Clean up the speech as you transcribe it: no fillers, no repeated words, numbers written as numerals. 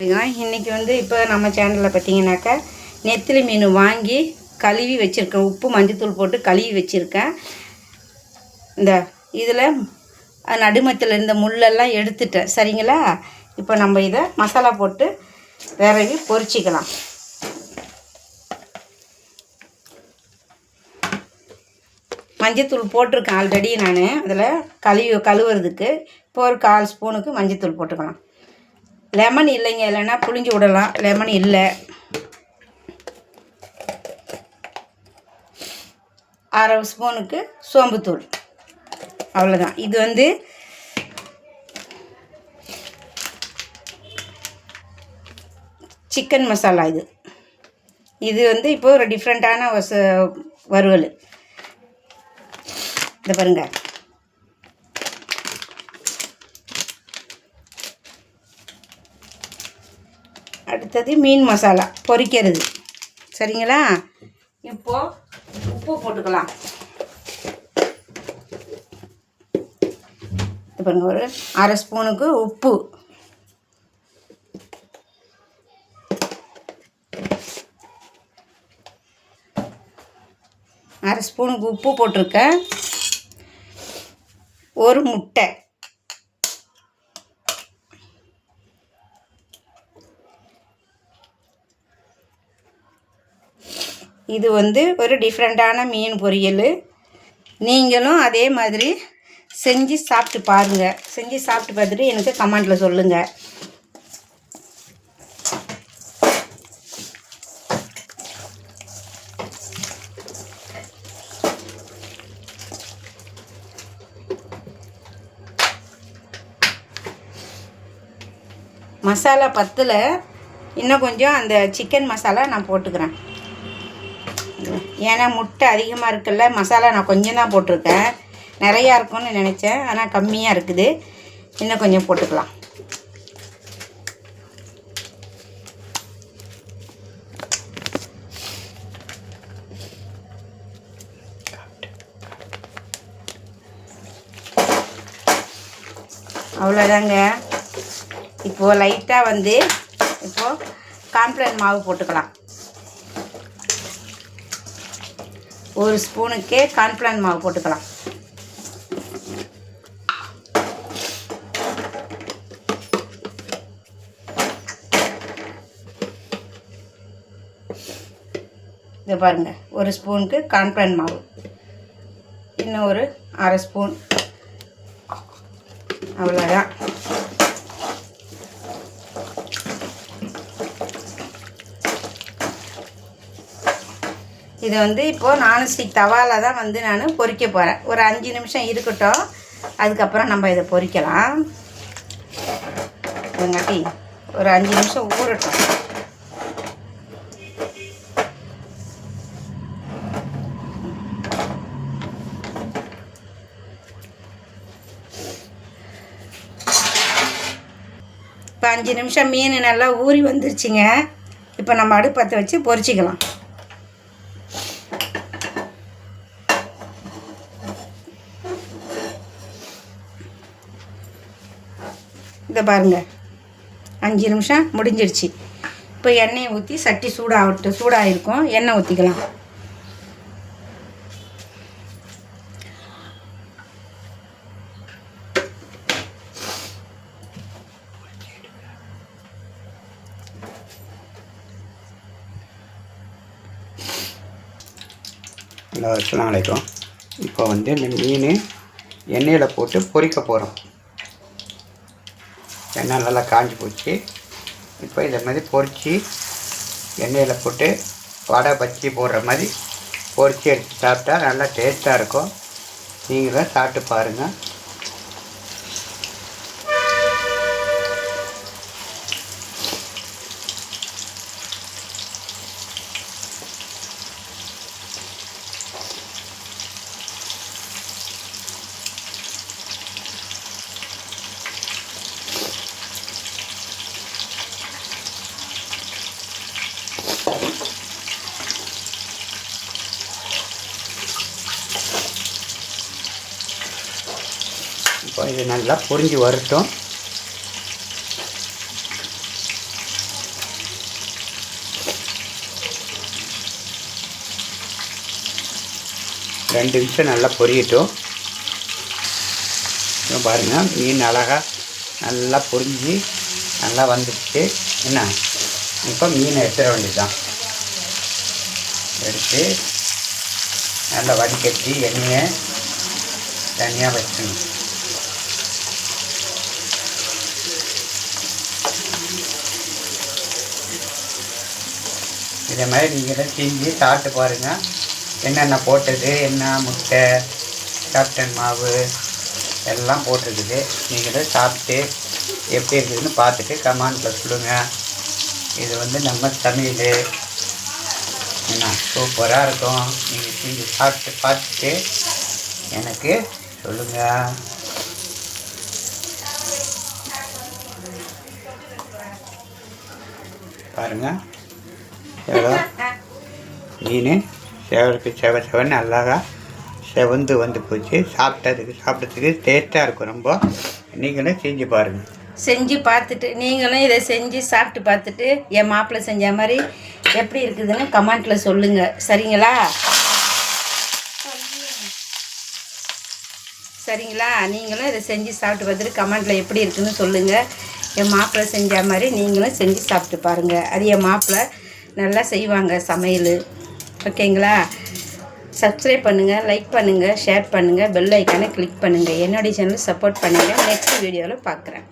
இன்றைக்கி இப்போ நம்ம சேனலில் பார்த்தீங்கன்னாக்கா நெத்திலி மீன் வாங்கி கழுவி வச்சுருக்கேன். உப்பு மஞ்சத்தூள் போட்டு கழுவி வச்சுருக்கேன். இந்த இதில் நடுமத்தில் இருந்த முள்ளெல்லாம் எடுத்துட்டேன். சரிங்களா? இப்போ நம்ம இதை மசாலா போட்டு விரவி பொரிச்சிக்கலாம். மஞ்சத்தூள் போட்டிருக்கேன் ஆல்ரெடி நான் அதில் கழுவுறதுக்கு. இப்போ ஒரு 1/4 ஸ்பூனுக்கு மஞ்சத்தூள் போட்டுக்கலாம். லெமன் இல்லைங்க, இல்லைன்னா புளிஞ்சு விடலாம். லெமன் இல்லை. 1/2 ஸ்பூனுக்கு சோம்புத்தூள். அவ்வளோதான். இது சிக்கன் மசாலா. இது இப்போ ஒரு டிஃப்ரெண்ட்டான வறுவல். இதை பாருங்கள். அடுத்தது மீன் மசாலா பொரிக்கிறது. சரிங்களா? இப்போது உப்பு போட்டுக்கலாம். இப்போ ஒரு 1/2 ஸ்பூனுக்கு உப்பு, போட்டிருக்கேன். ஒரு முட்டை, இது ஒரு டிஃப்ரெண்ட்டான மீன் பொரியல். நீங்களும் அதே மாதிரி செஞ்சு சாப்பிட்டு பாருங்கள். செஞ்சு சாப்பிட்டு பார்த்துட்டு எனக்கு கமெண்ட்டில் சொல்லுங்கள். மசாலா பத்தில் இன்னும் கொஞ்சம் அந்த சிக்கன் மசாலா நான் போட்டுக்கிறேன். ஏன்னா முட்டை அதிகமாக இருக்குல்ல, மசாலா நான் கொஞ்சம் தான் போட்டிருக்கேன். நிறையா இருக்கும்னு நினச்சேன், ஆனால் கம்மியாக இருக்குது. இன்னும் கொஞ்சம் போட்டுக்கலாம். அவ்வளோதாங்க. இப்போது லைட்டாக இப்போது கார்ன்ஃப்ளவர் மாவு போட்டுக்கலாம். 1 ஸ்பூனுக்கே கார்ன்ஃப்ளவர் மாவு போட்டுக்கலாம். இதை பாருங்கள். 1 ஸ்பூனுக்கு கார்ன்ஃப்ளவர் மாவு, இன்னும் ஒரு 1/2 ஸ்பூன். அவ்வளோதான். இது இப்போது நான்ஸ்டிக் தவாவில் தான் நான் பொரிக்க போகிறேன். ஒரு 5 நிமிஷம் இருக்கட்டும், அதுக்கப்புறம் நம்ம இதை பொரிக்கலாம். இதுங்காட்டி ஒரு 5 நிமிஷம் ஊறட்டும். இப்போ 5 நிமிஷம் மீன் நல்லா ஊறி வந்துருச்சுங்க. இப்போ நம்ம அடுப்பத்தை வச்சு பொரிச்சிக்கலாம். இதை பாருங்கள், 5 நிமிஷம் முடிஞ்சிடுச்சு. இப்போ எண்ணெயை ஊற்றி சட்டி சூடாகிருக்கும். எண்ணெய் ஊற்றிக்கலாம். ஹலோ, அஸ்ஸலாமு அலைக்கும். இப்போ இந்த மீன் எண்ணெயில் போட்டு பொரிக்க போகிறோம். எண்ணெய் நல்லா காஞ்சி போச்சு. இப்போ இதை மாதிரி பொரித்து எண்ணெயில் போட்டு வடை பச்சி போடுற மாதிரி பொரித்து எடுத்து சாப்பிட்டா நல்லா டேஸ்ட்டாக இருக்கும். நீங்களும் சாப்பிட்டு பாருங்கள். இப்போ இது நல்லா பொரிஞ்சு வரட்டும். 2 நிமிஷம் நல்லா பொரியட்டும். பாருங்கள் மீன் அழகாக நல்லா பொரிஞ்சு நல்லா வந்துடுச்சு. என்ன இப்போ மீனை எடுத்துட வேண்டியதுதான். எடுத்து நல்லா வடிகட்டி எண்ணெயை தனியாக வச்சுக்கணும். இதே மாதிரி நீங்களும் செஞ்சு சாப்பிட்டு பாருங்கள். என்னென்ன போட்டது, என்ன முட்டை, கேப்டன் மாவு எல்லாம் போட்டிருக்குது. நீங்களும் சாப்பிட்டு எப்படி இருக்குதுன்னு பார்த்துட்டு கமெண்ட்டில் சொல்லுங்கள். இது வந்து நம்ம சமையல் என்ன சூப்பராக இருக்கும். நீங்கள் செஞ்சு சாப்பிட்டு பார்த்துட்டு எனக்கு சொல்லுங்கள். பாருங்கள் எவ்வளோ மீன் செவன்னு அழகாக செவந்து வந்து போச்சு. சாப்பிட்றதுக்கு டேஸ்ட்டாக இருக்கும். ரொம்ப நீங்களும் செஞ்சு பாருங்கள். செஞ்சு பார்த்துட்டு நீங்களும் இதை செஞ்சு சாப்பிட்டு பார்த்துட்டு என் மாப்பிள்ளை செஞ்ச மாதிரி எப்படி இருக்குதுன்னு கமெண்ட்டில் சொல்லுங்கள். சரிங்களா? நீங்களும் இதை செஞ்சு சாப்பிட்டு பார்த்துட்டு கமெண்ட்டில் எப்படி இருக்குதுன்னு சொல்லுங்கள். என் மாப்பிள்ளை செஞ்ச மாதிரி நீங்களும் செஞ்சு சாப்பிட்டு பாருங்கள். அது என் மாப்பிள்ளை நல்லா செய்வாங்க சமையல். ஓகேங்களா? சப்ஸ்கிரைப் பண்ணுங்கள், லைக் பண்ணுங்கள், ஷேர் பண்ணுங்கள், பெல் ஐக்கானை கிளிக் பண்ணுங்கள். என்னுடைய சேனல் சப்போர்ட் பண்ணுங்கள். நெக்ஸ்ட் வீடியோவில் பார்க்குறேன்.